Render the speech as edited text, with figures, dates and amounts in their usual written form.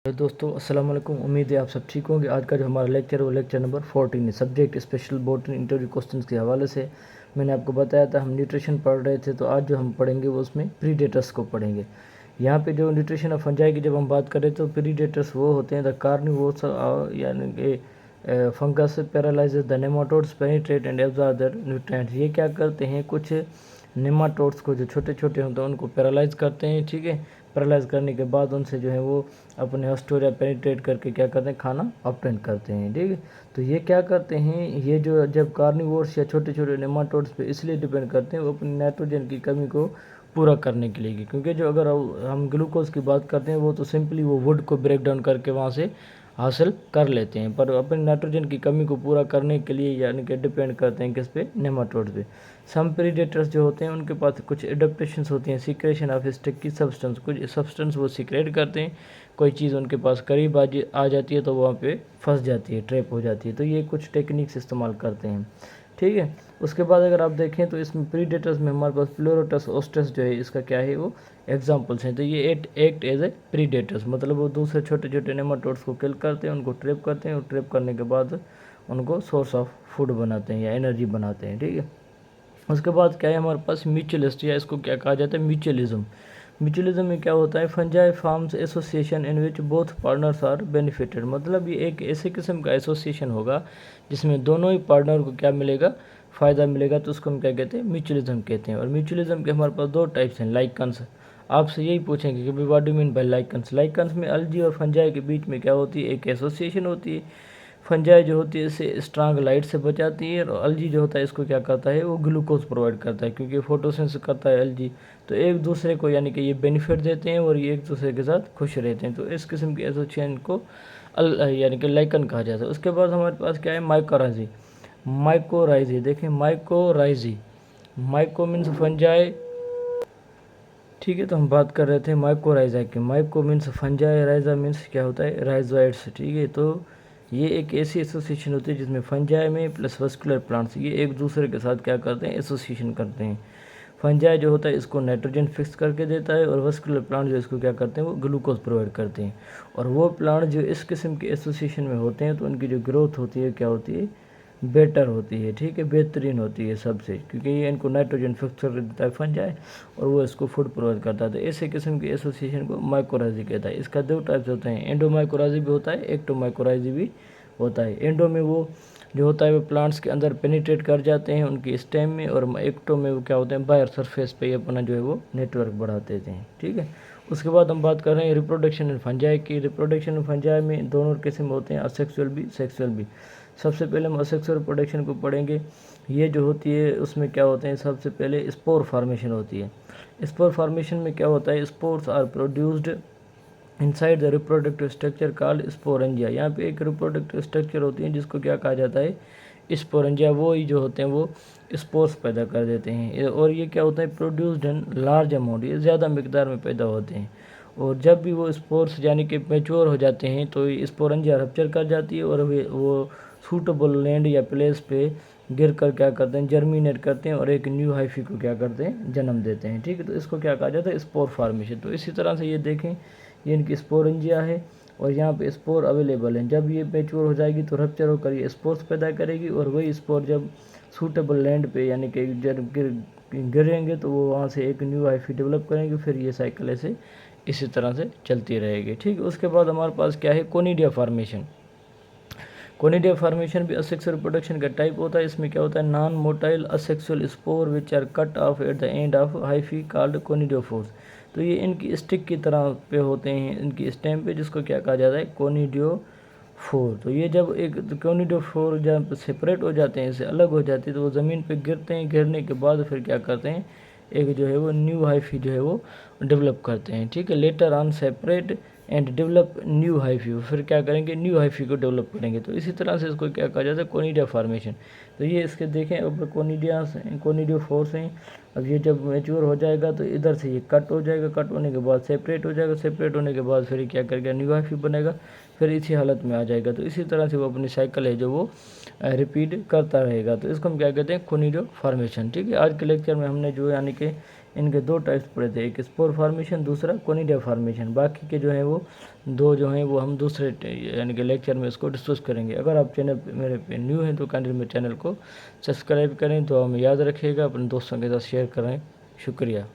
दोस्तों अस्सलाम वालेकुम। उम्मीद है आप सब ठीक होंगे। आज का जो हमारा लेक्चर है वो लेक्चर नंबर 14 है। Subject special botany interview questions के हवाले से मैंने आपको बताया था हम न्यूट्रिशन पढ़ रहे थे, तो आज जो हम पढ़ेंगे वो उसमें प्रीडेटर्स को पढ़ेंगे। यहाँ पे जो न्यूट्रिशन ऑफ फंजाई की जब हम बात करें तो प्रीडेटर्स वो होते हैं द कार्निवोर्स यानी कि fungus paralyses the nematodes penetrate and absorb the nutrients. ये क्या करते हैं, कुछ नेमाटोड्स को जो छोटे छोटे होते हैं उनको पैरालाइज करते हैं। ठीक है, पैरालाइज करने के बाद उनसे जो है वो अपने हॉस्टोरिया पेनिट्रेट करके क्या करते हैं, खाना ऑब्टेन करते हैं। ठीक है, तो ये क्या करते हैं, ये जो जब कार्निवोर्स या छोटे छोटे नेमाटोड्स पे इसलिए डिपेंड करते हैं वो अपनी नाइट्रोजन की कमी को पूरा करने के लिए, क्योंकि जो अगर हम ग्लूकोज की बात करते हैं वो तो सिंपली वो वुड को ब्रेक डाउन करके वहाँ से हासिल कर लेते हैं, पर अपने नाइट्रोजन की कमी को पूरा करने के लिए यानी कि डिपेंड करते हैं किस पे, नेमाटोड पे। सम प्रीडेटर्स जो होते हैं उनके पास कुछ एडेप्टेशंस होती हैं, सीक्रेशन ऑफ स्टिकी सब्सटेंस, कुछ सब्सटेंस वो सीक्रेट करते हैं, कोई चीज़ उनके पास करीब आ जाती है तो वहाँ पे फंस जाती है, ट्रैप हो जाती है, तो ये कुछ टेक्निक्स इस्तेमाल करते हैं। ठीक है, उसके बाद अगर आप देखें तो इसमें प्रीडेटर्स में हमारे पास प्लोरोटस ओस्टस जो है इसका क्या है, वो एग्जाम्पल्स हैं। तो ये एक्ट एज ए प्रीडेटर्स, मतलब वो दूसरे छोटे छोटे नेमाटोड्स को किल करते हैं, उनको ट्रैप करते हैं और ट्रैप करने के बाद उनको सोर्स ऑफ फूड बनाते हैं या एनर्जी बनाते हैं। ठीक है, उसके बाद क्या है हमारे पास म्यूचुअलिस्ट, या इसको क्या कहा जाता है, म्यूचुअलिज्म। म्यूचुअलिज्म में क्या होता है, fungi forms association in which both partners are benefited, मतलब ये एक ऐसे किस्म का एसोसिएशन होगा जिसमें दोनों ही पार्टनर को क्या मिलेगा, फ़ायदा मिलेगा, तो उसको हम क्या कहते हैं, म्यूचुअलिज्म कहते हैं। और म्यूचुअलिज्म के हमारे पास दो टाइप्स हैं, लाइकन्स। आपसे यही पूछेंगे कि भाई what do mean by lichens. Lichens में अलजी और फंजाई के बीच में क्या होती है, एक एसोसिएशन होती है। फंजाई जो होती है इसे स्ट्रांग लाइट से बचाती है, और अलजी जो होता है इसको क्या करता है, वो ग्लूकोज प्रोवाइड करता है, क्योंकि फोटोसिंथेसिस करता है अलजी। तो एक दूसरे को यानी कि ये बेनिफिट देते हैं और ये एक दूसरे के साथ खुश रहते हैं, तो इस किस्म की एसोसिएशन को यानी कि लाइकन कहा जाता है। उसके बाद हमारे पास क्या है, माइकोराइजी। माइकोराइजी देखें, माइकोराइजी, माइको मीन्स फंजाई। ठीक है, तो हम बात कर रहे थे माइकोराइजा की। Myco means fungi, rhiza means क्या होता है, राइजोइड्स। ठीक है, तो ये एक ऐसी एसोसिएशन होती है जिसमें फंजाई में प्लस वस्कुलर प्लांट्स ये एक दूसरे के साथ क्या करते हैं, एसोसिएशन करते हैं। फंजाई जो होता है इसको नाइट्रोजन फिक्स करके देता है, और वस्कुलर प्लांट जो इसको क्या करते हैं, वो ग्लूकोज प्रोवाइड करते हैं। और वो प्लांट जो इस किस्म के एसोसिएशन में होते हैं तो उनकी जो ग्रोथ होती है क्या होती है, बेटर होती है। ठीक है, बेहतरीन होती है सबसे, क्योंकि ये इनको नाइट्रोजन फिक्स कर देता है फंजाई, और वो इसको फूड प्रोवाइड करता है। तो ऐसे किस्म की एसोसिएशन को माइकोराइजी कहता है। इसका दो टाइप्स होते हैं, एंडोमाइकोराइजी भी होता है, एक्टोमाइकोराइजी भी होता है। एंडो में वो जो होता है वो प्लांट्स के अंदर पेनिट्रेट कर जाते हैं उनकी स्टेम में, और एक्टो में वो क्या होते हैं, बाहर सरफेस पे ये अपना जो है वो नेटवर्क बढ़ा देते हैं। ठीक है, उसके बाद हम बात कर रहे हैं रिप्रोडक्शन इन फंजाई की। रिप्रोडक्शन इन फंजाई में दोनों किस्म होते हैं, असेक्सुअल भी, सेक्सुअल भी। सबसे पहले हम असेक्सुअल रिप्रोडक्शन को पढ़ेंगे। ये जो होती है उसमें क्या होते हैं, सबसे पहले स्पोर फार्मेशन होती है। स्पोर फार्मेशन में क्या होता है, spores are produced inside the reproductive structure called sporangia. यहाँ पे एक रिप्रोडक्टिव स्ट्रक्चर होती है जिसको क्या कहा जाता है, स्पोरेंजिया। वो ही जो होते हैं वो स्पोर्स पैदा कर देते हैं, और ये क्या होता है, प्रोड्यूस्ड इन लार्ज अमाउंट, ये ज़्यादा मिकदार में पैदा होते हैं। और जब भी वो स्पोर्स यानी कि मैच्योर हो जाते हैं तो स्पोरेंजिया रप्चर कर जाती है, और वो सूटेबल लैंड या प्लेस पे गिर कर क्या करते हैं, जर्मिनेट करते हैं, और एक न्यू हाइफी को क्या करते हैं, जन्म देते हैं। ठीक है, तो इसको क्या कहा जाता है, स्पोर फार्मेशन। तो इसी तरह से ये देखें, ये इनकी स्पोरेंजिया है, और यहाँ पे स्पोर अवेलेबल हैं। जब ये मैच्योर हो जाएगी तो रप्चर होकर ये स्पोर्स पैदा करेगी, और वही स्पोर जब सूटेबल लैंड पे यानी कि गिरेंगे तो वो वहाँ से एक न्यू हाइफी डेवलप करेंगे, फिर ये साइकिल ऐसे इसी तरह से चलती रहेगी। ठीक है, उसके बाद हमारे पास क्या है, कोनिडिया फार्मेशन। कोनिडिया फार्मेशन भी असेक्सुअल रिप्रोडक्शन का टाइप होता है। इसमें क्या होता है, non motile asexual spore which are cut off at the end of hyphae called conidiophores. तो ये इनकी स्टिक की तरह पे होते हैं इनकी स्टेम पे, जिसको क्या कहा जाता है, कोनिडियोफोर। तो ये जब एक कोनिडियोफोर जब सेपरेट हो जाते हैं, इससे अलग हो जाती है, तो वो ज़मीन पे गिरते हैं, गिरने के बाद फिर क्या करते हैं, एक जो है वो न्यू हाइफी जो है वो डेवलप करते हैं। ठीक है, later on separate and develop new hyphae, फिर क्या करेंगे, न्यू हाइफी को डेवलप करेंगे। तो इसी तरह से इसको क्या कहा जाता है, कोनिडिया फार्मेशन। तो ये इसके देखें, अब कोनिडियो फोर्स हैं। अब ये जब मैच्योर हो जाएगा तो इधर से ये कट हो जाएगा, कट होने के बाद सेपरेट हो जाएगा, सेपरेट होने के बाद फिर क्या करेगा, न्यू हाइफी बनेगा, फिर इसी हालत में आ जाएगा। तो इसी तरह से वो अपनी साइकिल है जो वो रिपीट करता रहेगा। तो इसको हम क्या कहते हैं, कोनिडियो फार्मेशन। ठीक है, आज के लेक्चर में हमने जो यानी कि इनके दो टाइप्स पढ़े थे, एक स्पोर फार्मेशन, दूसरा कोनिडिया फार्मेशन। बाकी के जो हैं वो दो जो हैं वो हम दूसरे यानी कि लेक्चर में इसको डिस्कस करेंगे। अगर आप चैनल पे मेरे पे न्यू हैं तो काइंडली मेरे चैनल को सब्सक्राइब करें, तो हमें याद रखिएगा, अपने दोस्तों के साथ शेयर करें। शुक्रिया।